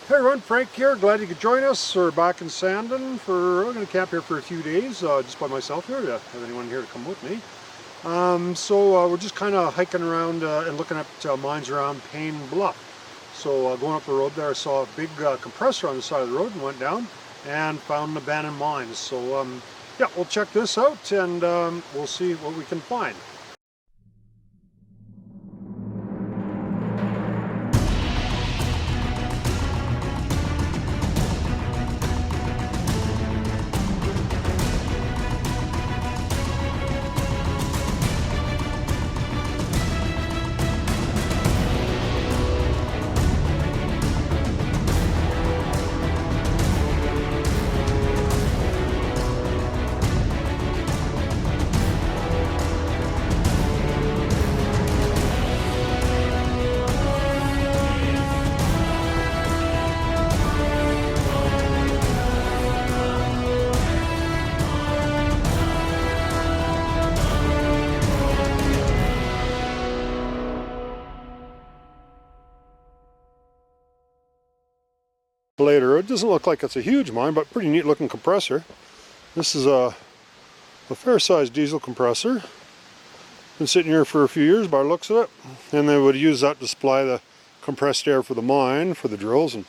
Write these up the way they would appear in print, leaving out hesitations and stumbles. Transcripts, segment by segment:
Hey everyone, Frank here. Glad you could join us. We're back in Sandon. We're going to camp here for a few days, just by myself here. To have anyone here to come with me. We're just kind of hiking around and looking at mines around Payne Bluff. So going up the road there, I saw a big compressor on the side of the road and went down and found an abandoned mine. So yeah, we'll check this out and we'll see what we can find. Later, it doesn't look like it's a huge mine, but pretty neat looking compressor. This is a fair-sized diesel compressor. Been sitting here for a few years by the looks of it, and they would use that to supply the compressed air for the mine, for the drills and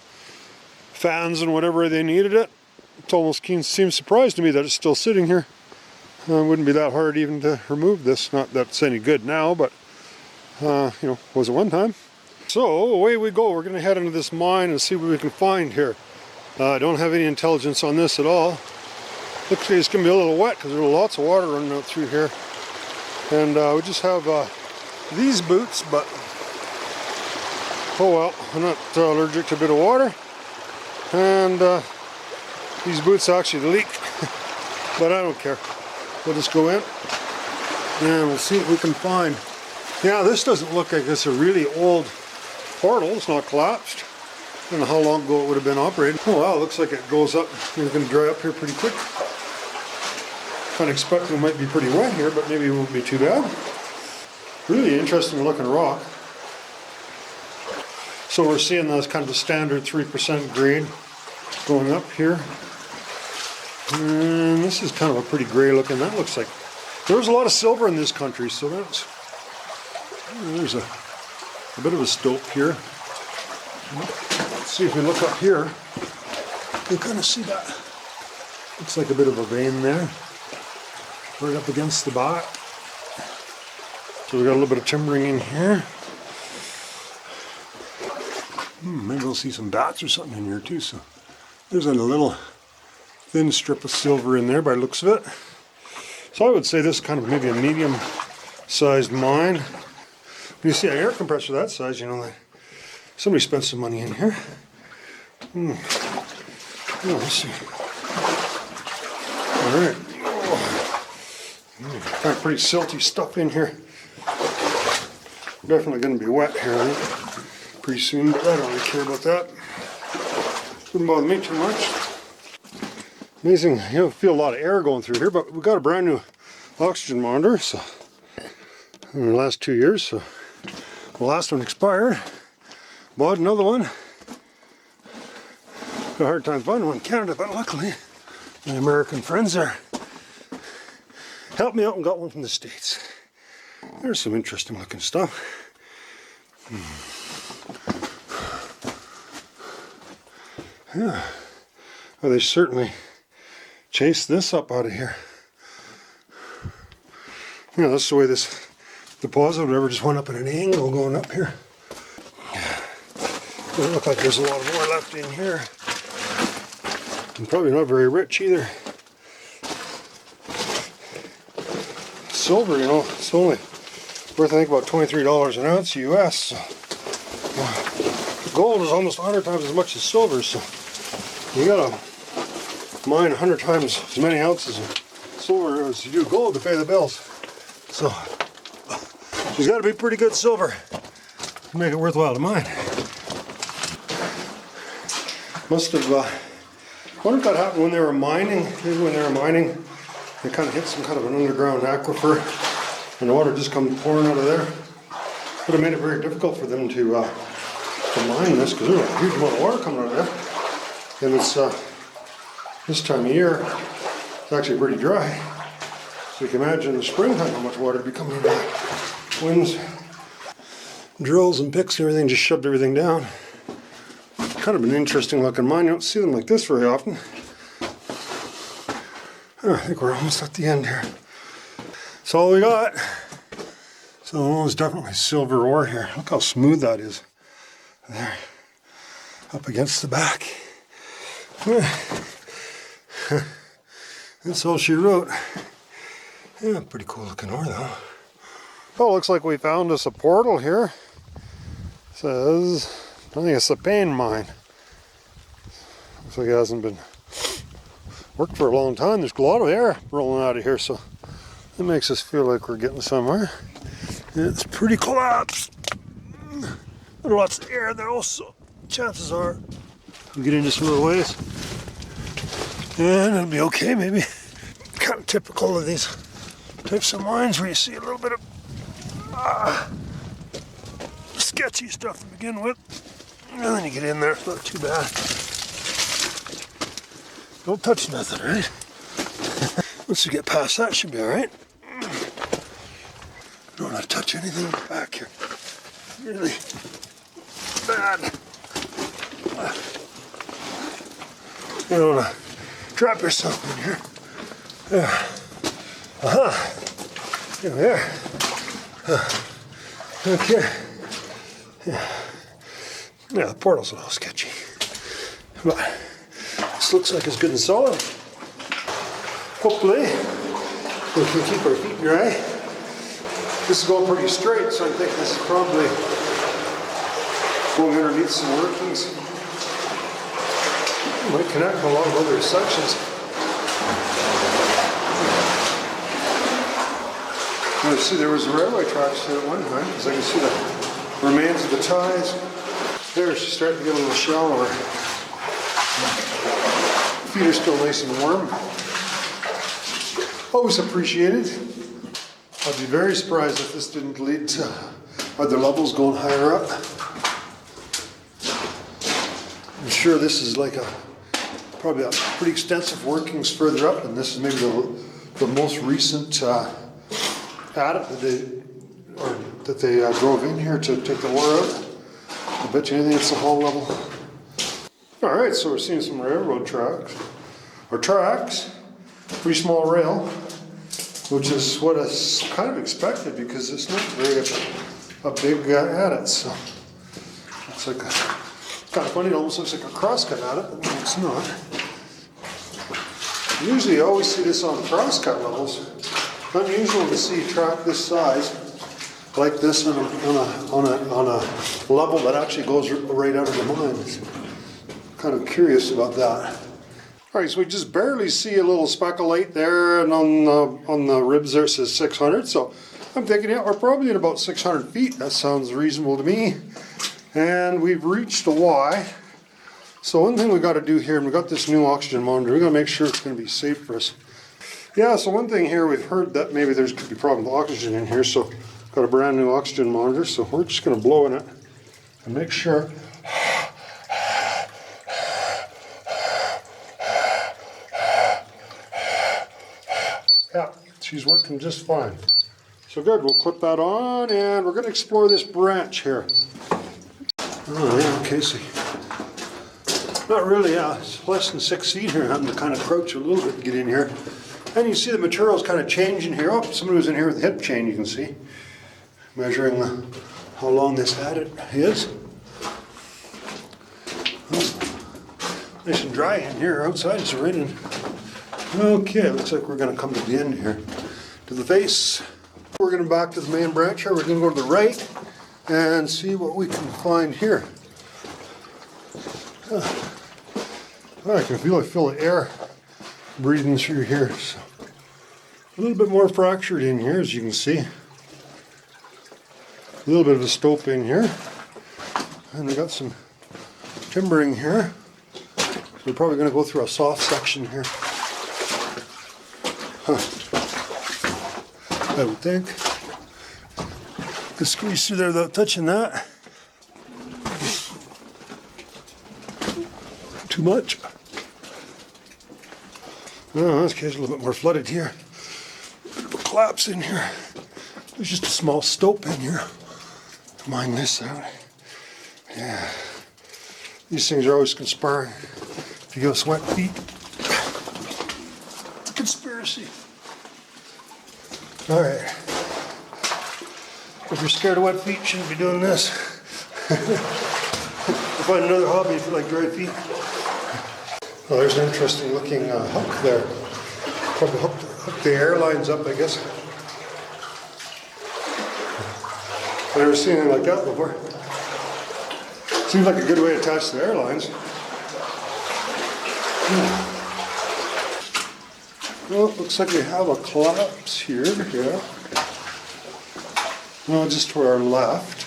fans and whatever they needed it. It almost seems surprised to me that it's still sitting here. It wouldn't be that hard even to remove this. Not that it's any good now, but you know, was it one time. So away we go. We're going to head into this mine and see what we can find here. I don't have any intelligence on this at all. Looks like it's going to be a little wet because there's lots of water running out through here. And we just have these boots, but oh well, I'm not allergic to a bit of water. And these boots actually leak, but I don't care. We'll just go in and we'll see what we can find. Yeah, this doesn't look like it's a really old portal. It's not collapsed. I don't know how long ago it would have been operated. Oh wow, it looks like it goes up. It's going to dry up here pretty quick. Kind of expecting it might be pretty wet here, but maybe it won't be too bad. Really interesting looking rock. So we're seeing that's kind of a standard 3% grade going up here. And this is kind of a pretty gray looking. That looks like there's a lot of silver in this country, so there's a bit of a stope here. Let's see if we look up here. You kind of see that. Looks like a bit of a vein there. Right up against the back. So we got a little bit of timbering in here. Maybe we'll see some bats or something in here too. So there's a little thin strip of silver in there by the looks of it. So I would say this is kind of maybe a medium-sized mine. When you see an air compressor that size, you know that somebody spent some money in here. Oh, let's see. All right. Got pretty silty stuff in here. Definitely going to be wet here pretty soon, but I don't really care about that. Wouldn't bother me too much. Amazing, you know, feel a lot of air going through here, but we got a brand new oxygen monitor, so in the last 2 years, so the last one expired. Bought another one. Got a hard time finding one in Canada, but luckily my American friends there helped me out and got one from the States. There's some interesting looking stuff. Yeah. Well, they certainly chased this up out of here. Yeah, that's the way this deposit or whatever just went up at an angle going up here. Doesn't look like there's a lot more left in here. And probably not very rich either. Silver, you know, it's only worth I think about $23 an ounce US. So, gold is almost 100 times as much as silver, so you gotta mine 100 times as many ounces of silver as you do gold to pay the bills. So there's got to be pretty good silver to make it worthwhile to mine. Must have wonder if that happened when they were mining. Maybe when they were mining, they kind of hit some kind of an underground aquifer, and the water just comes pouring out of there. Would have made it very difficult for them to to mine this because there's a huge amount of water coming out of there. And it's this time of year, it's actually pretty dry. So you can imagine in the springtime how much water would be coming out of the winds. Drills and picks and everything just shoved everything down. Kind of an interesting looking mine. You don't see them like this very often. I think we're almost at the end here. That's all we got. So there's definitely silver ore here. Look how smooth that is. There, up against the back. That's all she wrote. Yeah, pretty cool looking ore though. Oh, looks like we found us a portal here. It says, I think it's the Payne Mine. Looks like it hasn't been worked for a long time. There's a lot of air rolling out of here, so it makes us feel like we're getting somewhere. It's pretty collapsed. There's lots of air there also. Chances are we'll get into some little ways. And it'll be okay maybe. Kind of typical of these types of mines where you see a little bit of sketchy stuff to begin with. And then you get in there, it's not too bad. Don't touch nothing, right? Once you get past that, should be alright. Don't want to touch anything back here. Really bad. You don't want to trap yourself in here. Yeah. There we are. Okay. Yeah, the portal's a little sketchy. But this looks like it's good and solid. Hopefully, we can keep our feet dry. This is going pretty straight, so I think this is probably going underneath some workings. Might connect to a lot of other sections. You see, there was railway tracks here at one time, because I can see the remains of the ties. There, she's starting to get a little shallower. Feet are still nice and warm. Always appreciated. I'd be very surprised if this didn't lead to other levels going higher up. I'm sure this is like probably a pretty extensive workings further up, and this is maybe the most recent adit that they drove in here to take the ore out. I bet you anything it's the whole level. Alright, so we're seeing some railroad tracks. Pretty small rail, which is what is kind of expected because it's not very a big adit. So it's like kind of funny, it almost looks like a crosscut adit, but no, it's not. Usually you always see this on crosscut levels. It's unusual to see a track this size like this on a level that actually goes right out of the mine. Kind of curious about that. All right, so we just barely see a little speck of light there, and on the ribs there it says 600. So I'm thinking, yeah, we're probably at about 600 feet. That sounds reasonable to me. And we've reached a Y. So one thing we got to do here, and we got this new oxygen monitor. We got to make sure it's going to be safe for us. Yeah, so one thing here, we've heard that maybe there's could be a problem with oxygen in here. So got a brand new oxygen monitor. So we're just going to blow in it and make sure. Yeah, she's working just fine. So good, we'll clip that on and we're going to explore this branch here. Oh yeah, okay, so not really, it's less than 6 feet here. I'm having to kind of crouch a little bit to get in here. And you see the material's kind of changing here. Oh, somebody was in here with a hip chain, you can see. Measuring how long this adit is. Oh, nice and dry in here. Outside it's raining. Okay, looks like we're going to come to the end here. To the face. We're going to back to the main branch here. We're going to go to the right and see what we can find here. I can feel the air breathing through here. So a little bit more fractured in here, as you can see. A little bit of a stope in here. And we got some timbering here. We're probably going to go through a soft section here. I would think. Could squeeze through there without touching that. too much. Oh, this cave's a little bit more flooded here. Bit of a collapse in here. There's just a small stope in here. Mine this out. Yeah. These things are always conspiring to give us wet feet. It's a conspiracy. Alright. If you're scared of wet feet, you shouldn't be doing this. Find another hobby if you like dry feet. Oh, there's an interesting looking hook there. Probably hook the airlines up, I guess. I've never seen anything like that before. Seems like a good way to attach the airlines. Well, it looks like we have a collapse here. Yeah. No, just to our left.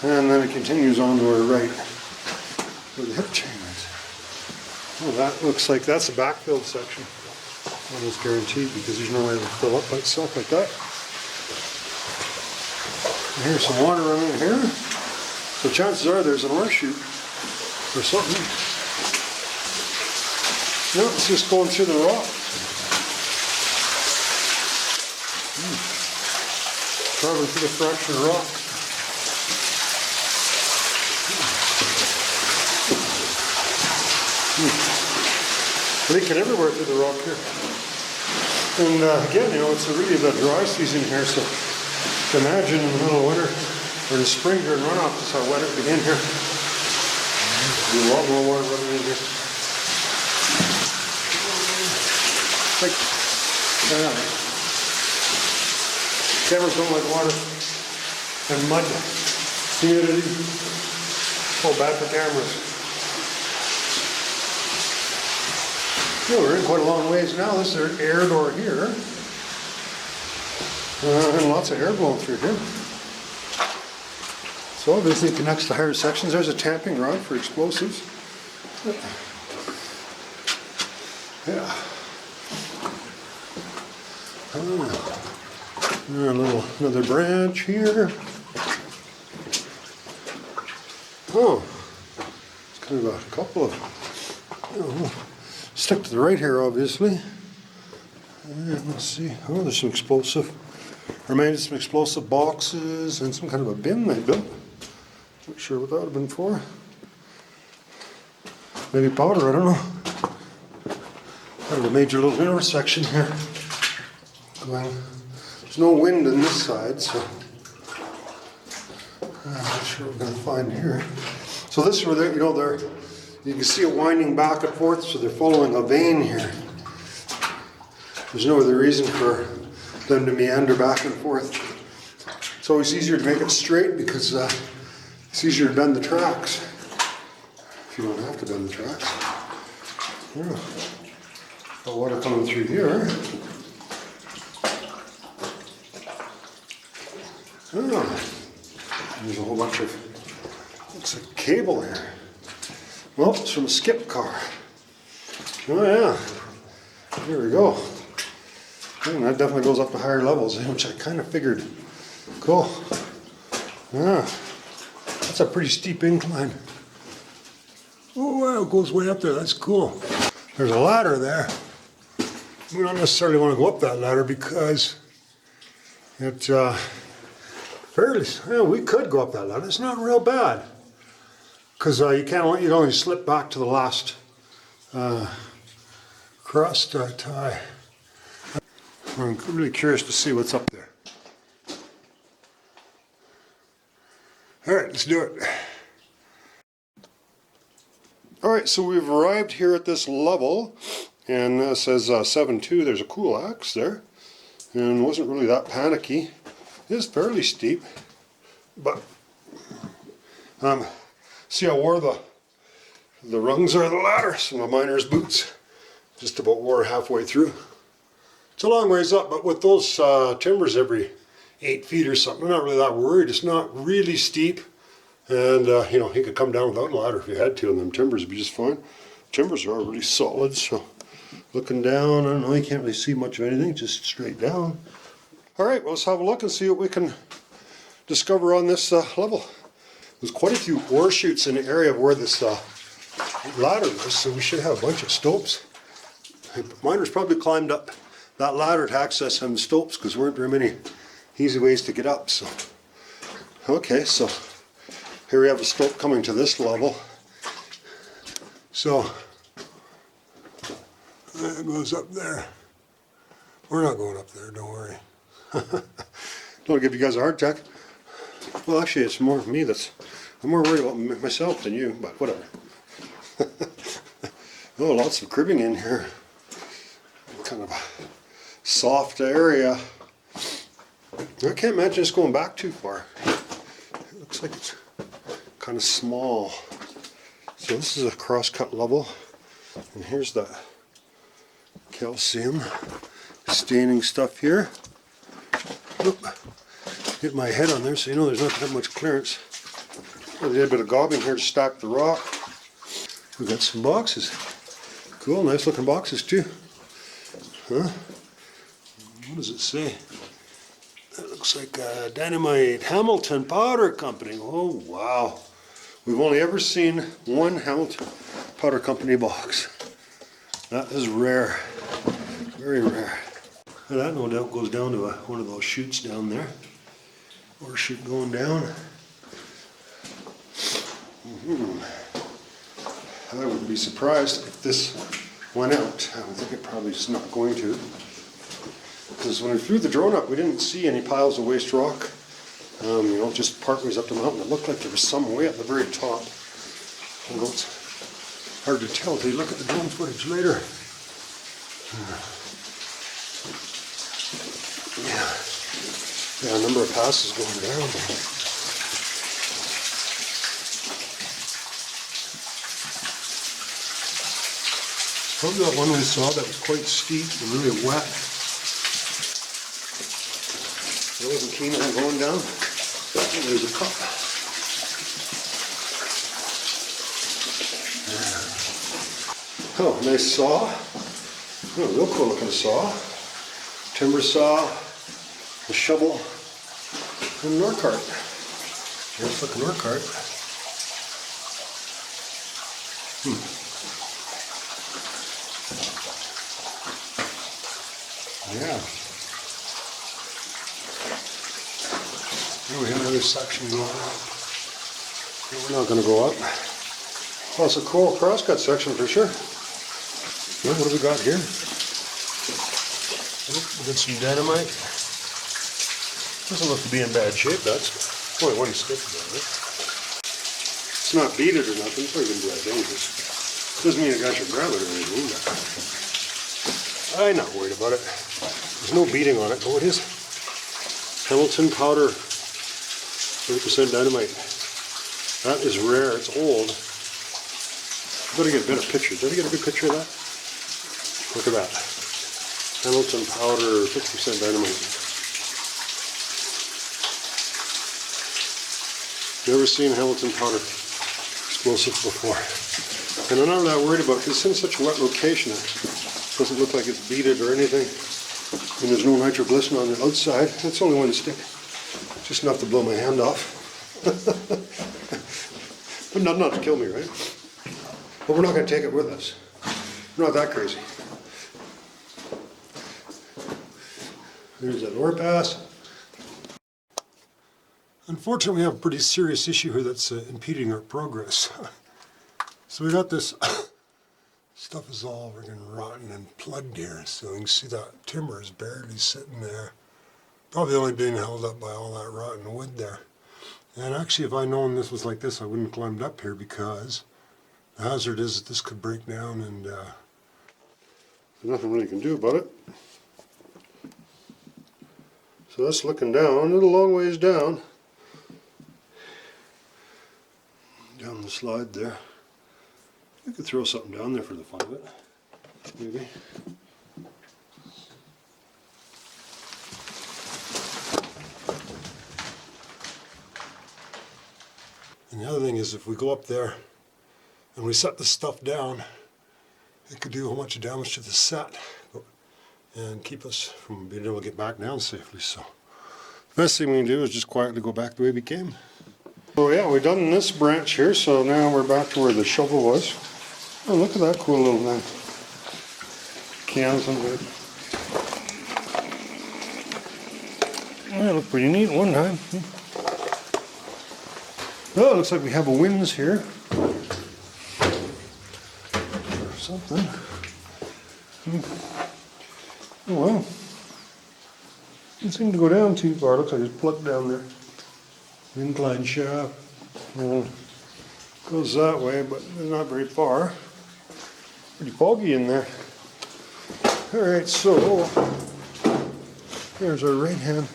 And then it continues on to our right. Where the hip chain is. Oh, that looks like that's a backfilled section. Almost guaranteed because there's no way to fill up by itself like that. And here's some water running in here. So chances are there's an ore chute or something. No, it's just going through the rock. Traveling through the fractured rock. Leaking everywhere through the rock here. And again, you know, it's really the dry season here, so imagine in the middle of winter or in the spring during runoff, just how wet it would be in here. There's a lot more water running in here. Like, cameras don't like water and mud, humidity. Oh, bad for cameras. Yeah, we're in quite a long ways now. This is our air door here. And lots of air blowing through here. So obviously it connects to higher sections. There's a tamping rod for explosives. Yeah. Another branch here. Oh, it's kind of a couple of, stick to the right here, obviously. And let's see. Oh, there's some explosive. Reminded some explosive boxes and some kind of a bin they built. Not sure what that would have been for. Maybe powder, I don't know. Kind of a major little intersection here. Well, there's no wind on this side, so I'm not sure what we're going to find here. So this is where they're, you can see it winding back and forth, so they're following a vein here. There's no other reason for them to meander back and forth. It's always easier to make it straight because it's easier to bend the tracks. If you don't have to bend the tracks. Yeah. Got water coming through here. Oh. There's a whole bunch of, looks like cable here. Well, it's from a skip car. Oh yeah, here we go. And that definitely goes up to higher levels, which I kind of figured. Cool. Yeah, that's a pretty steep incline. Oh wow, it goes way up there, that's cool. There's a ladder there. We don't necessarily want to go up that ladder because it's fairly, well, we could go up that ladder. It's not real bad. Because you can only slip back to the last crust tie. I'm really curious to see what's up there. All right, let's do it. All right, so we've arrived here at this level, and it says 7.2. There's a cool axe there, and it wasn't really that panicky. It is fairly steep, but see, I wore the rungs of the ladder, some of my miner's boots, just about wore halfway through. It's a long ways up, but with those timbers every 8 feet or something, I'm not really that worried. It's not really steep, and you could come down without a ladder if you had to, and them timbers would be just fine. Timbers are really solid, so looking down, I don't know, you can't really see much of anything, just straight down. All right, well, let's have a look and see what we can discover on this level. There's quite a few ore chutes in the area where this ladderless, so we should have a bunch of stopes. Miners probably climbed up that ladder to access some stopes because there weren't very many easy ways to get up. So, okay, so here we have a stope coming to this level. So that goes up there. We're not going up there, don't worry. Don't give you guys a heart attack. Well, actually, it's more me I'm more worried about myself than you, but whatever. Oh, lots of cribbing in here. Kind of a soft area. I can't imagine it's going back too far. It looks like it's kind of small. So this is a cross-cut level, and here's the calcium staining stuff here. Oop. Get my head on there so you know there's not that much clearance. Well, they did a bit of gobbing here to stack the rock. We've got some boxes. Cool, nice looking boxes too. Huh? What does it say? That looks like Dynamite, Hamilton Powder Company. Oh wow. We've only ever seen one Hamilton Powder Company box. That is rare. Very rare. And that no doubt goes down to one of those chutes down there. Or chute going down. I would be surprised if this went out. I would think it probably is not going to. Because when we threw the drone up, we didn't see any piles of waste rock. You know, just partways up the mountain. It looked like there was some way at the very top. Although it's hard to tell until you look at the drone footage later. Yeah, a number of passes going down. Probably that one we saw that was quite steep and really wet. I wasn't keen on going down. There's a cup. Oh, nice saw. Oh, real cool looking saw. Timber saw, a shovel, and an ore cart. Nice looking ore cart. Yeah. Here we have another section going up. We're not going to go up. Well, it's a cool crosscut section for sure. Well, what do we got here? We got some dynamite. Doesn't look to be in bad shape. That's only one stick about it. It's not beaded or nothing. It's not going to be that dangerous. Doesn't mean a guy should grab it or anything. I'm not worried about it. There's no beading on it. Oh, it is. Hamilton Powder 30% dynamite. That is rare. It's old. Better get a better picture. Did I get a good picture of that? Look at that. Hamilton Powder 50% dynamite. Never seen Hamilton Powder explosive before. And I'm not that worried about it. It's in such a wet location. It doesn't look like it's beaded or anything. And there's no nitroglycerin on the outside. It's only one stick. Just enough to blow my hand off. But not to kill me, right? But we're not going to take it with us. We're not that crazy. There's that ore pass. Unfortunately, we have a pretty serious issue here that's impeding our progress. So we got this stuff is all friggin' rotten and plugged here. So you can see that timber is barely sitting there. Probably only being held up by all that rotten wood there. And actually, if I'd known this was like this, I wouldn't have climbed up here because the hazard is that this could break down and there's nothing really you can do about it. So that's looking down, a long ways down. Down the slide there. I could throw something down there for the fun of it, maybe. And the other thing is, if we go up there and we set this stuff down, it could do a whole bunch of damage to the set and keep us from being able to get back down safely. So the best thing we can do is just quietly go back the way we came. So yeah, we've done this branch here, so now we're back to where the shovel was. Oh, look at that cool little thing. Cans and good. That looked pretty neat one time. Oh, it looks like we have a winds here. Or something. Oh well. Didn't seem to go down too far. Looks like it's plugged down there. Incline shaft. Goes that way, but not very far. Pretty foggy in there. Alright, so here's our right hand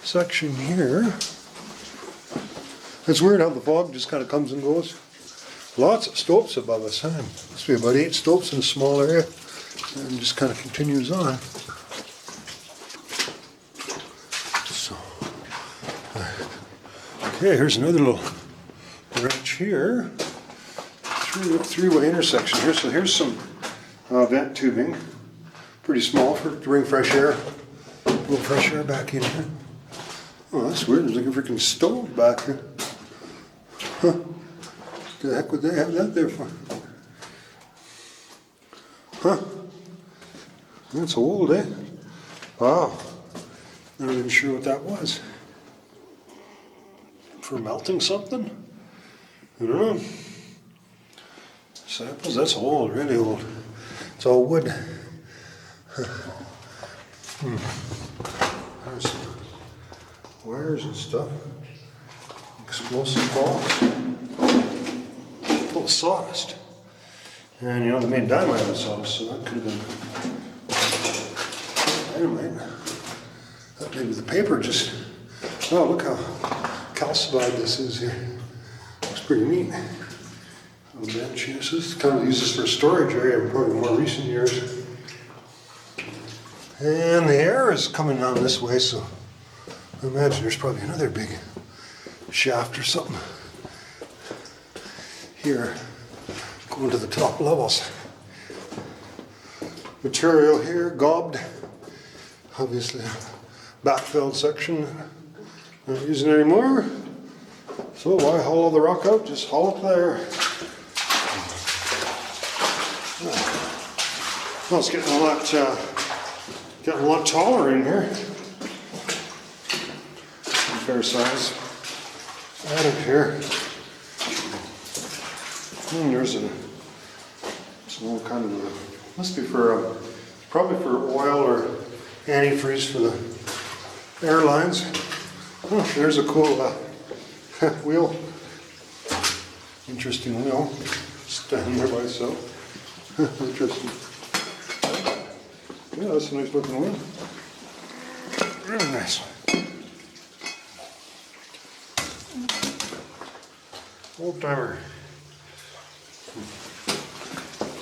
section here. It's weird how the fog just kind of comes and goes. Lots of stopes above us, huh? Must be about 8 stopes in a small area, and just kind of continues on. So, okay, here's another little branch here. Three-way intersection here. So here's some vent tubing, pretty small to bring fresh air, a little fresh air back in here. Oh, that's weird. There's like a freaking stove back here. Huh? What the heck would they have that there for? Huh? That's old, eh? Wow. Not even sure what that was. For melting something? I don't know. Samples, that's old, really old. It's all wood. There's wires and stuff. Explosive balls. Full of sawdust. And you know, they made dynamite out of sawdust, so that could have been dynamite. That maybe the paper just, oh, look how calcified this is here. Looks pretty neat. Little bench here. So this kind of uses for storage area in probably more recent years. And the air is coming down this way, so I imagine there's probably another big shaft or something here going to the top levels. Material here, gobbed. Obviously a backfilled section. Not using it anymore. So why hollow the rock out? Just haul it there. Well, it's getting a lot taller in here. Fair size. Attic here. And there's a small kind of a, must be for probably for oil or antifreeze for the airlines. Oh, there's a cool wheel. Interesting wheel. Standing there by itself. Interesting. Yeah, that's a nice looking wheel. Really nice. Old timer.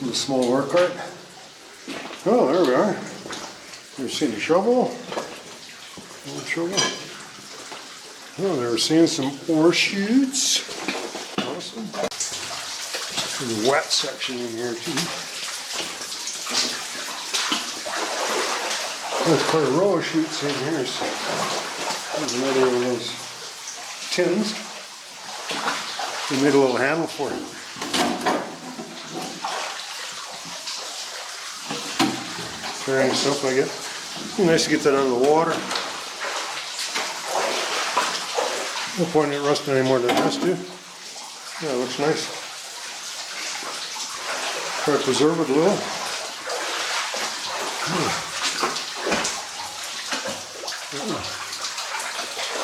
The small work cart. Oh, there we are. You've seen a shovel. Old shovel. Oh, they were seeing some ore chutes. Awesome. The wet section in here too. There's quite a row of chutes in here. So there's another one of those tins. We made a little handle for it. Carrying stuff like it. It's nice to get that out of the water. No point in it rusting any more than it has to. Yeah, it looks nice. Try to preserve it a little.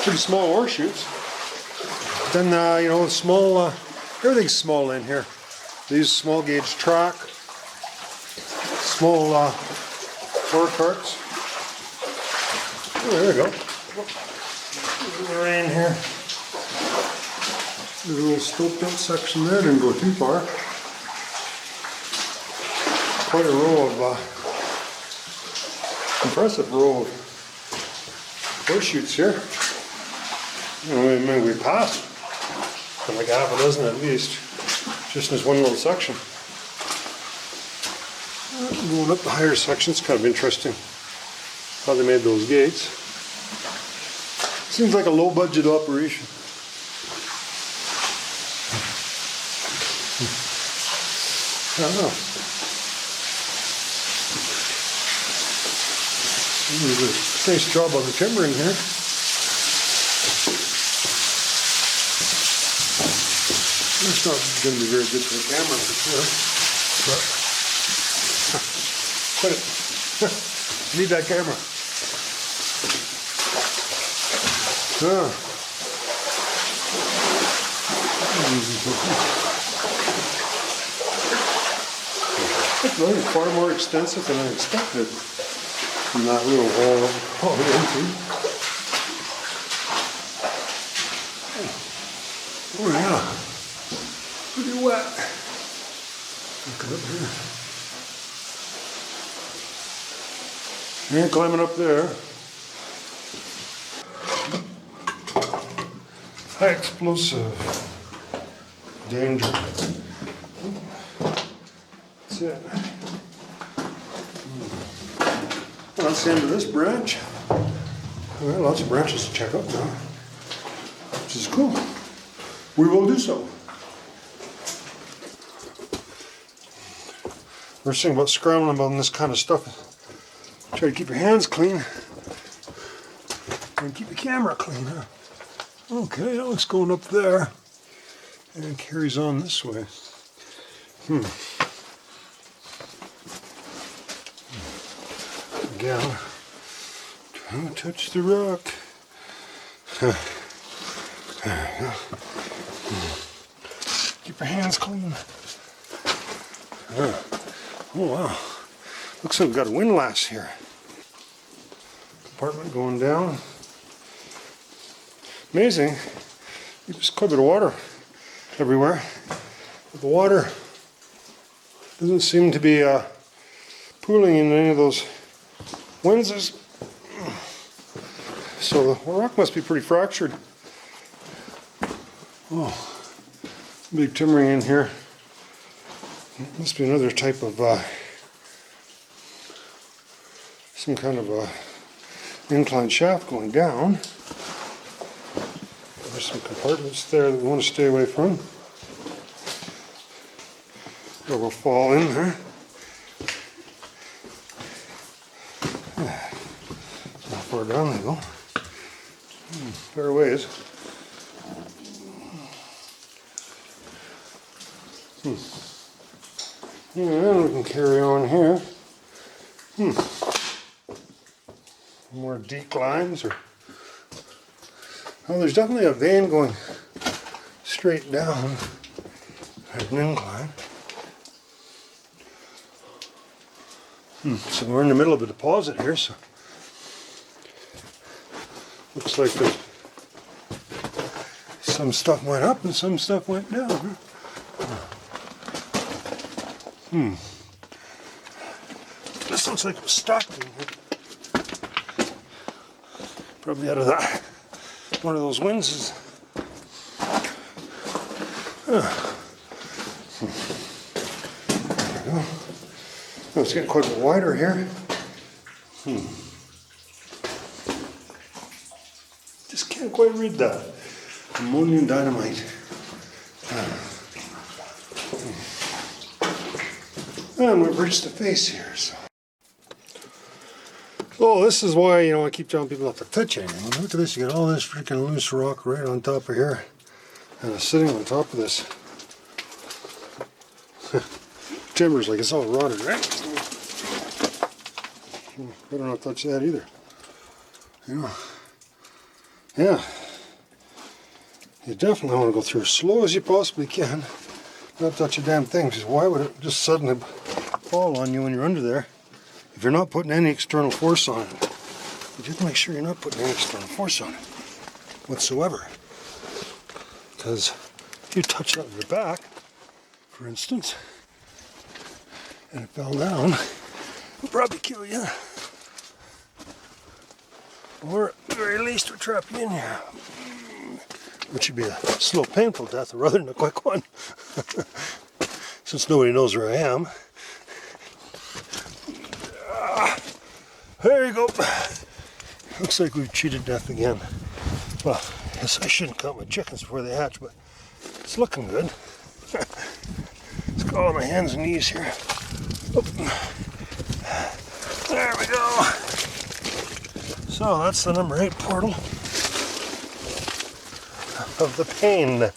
Pretty small ore chutes. Then, you know, small, everything's small in here. These small gauge track, small ore carts. Oh, there we go. Right in here. There's a little stoped up section there, didn't go too far. Quite a row of, impressive row of ore chutes here. You know, maybe we passed like half a dozen at least, just in this one little section. Going up the higher section, it's kind of interesting how they made those gates. Seems like a low budget operation. don't know. There's a nice job on the timbering here. It's not going to be very good for the camera for sure, but quit it. Need that camera. It's really far more extensive than I expected from that little hole I went into. Oh yeah. Pretty wet. Look up here. And climbing up there. High explosive. Danger. That's it. Well, that's the end of this branch. Well, lots of branches to check out now, which is cool. We will do so. First thing about scrambling on this kind of stuff, try to keep your hands clean and keep the camera clean. Huh? Okay, that looks going up there and it carries on this way. Again, don't touch the rock. There you go. Keep your hands clean. Oh wow, looks like we've got a windlass here. Compartment going down. Amazing, there's quite a bit of water everywhere. But the water doesn't seem to be pooling in any of those winzes. So the rock must be pretty fractured. Oh, big timbering in here. Must be another type of some kind of a incline shaft going down. There's some compartments there that we want to stay away from, or we'll fall in there. How far down they go? Fair ways. Yeah, we can carry on here. More declines, or oh, there's definitely a vein going straight down at an incline. So we're in the middle of a deposit here, so looks like there's some stuff went up and some stuff went down. This looks like it was stacked in here. Probably out of that, one of those winds. There we go. Oh, it's getting quite a bit wider here. Just can't quite read that. Ammonium dynamite. And we've reached the face here, so. Oh, this is why, you know, I keep telling people not to touch anything. Look at this, you got all this freaking loose rock right on top of here. And it's sitting on top of this. Timber's like it's all rotted, right? Better not touch that either. You know. Yeah. You definitely want to go through as slow as you possibly can. Not touch a damn thing, because why would it just suddenly fall on you when you're under there if you're not putting any external force on it? You just make sure you're not putting any external force on it whatsoever. Because if you touch that with your back, for instance, and it fell down, it'll probably kill you. Or at the very least, would trap you in here. Which would be a slow, painful death rather than a quick one. Since nobody knows where I am. There you go. Looks like we've cheated death again. Well, I guess I shouldn't count my chickens before they hatch, but it's looking good. It's Go on my hands and knees here. Oop. There we go. So that's the number 8 portal of the Payne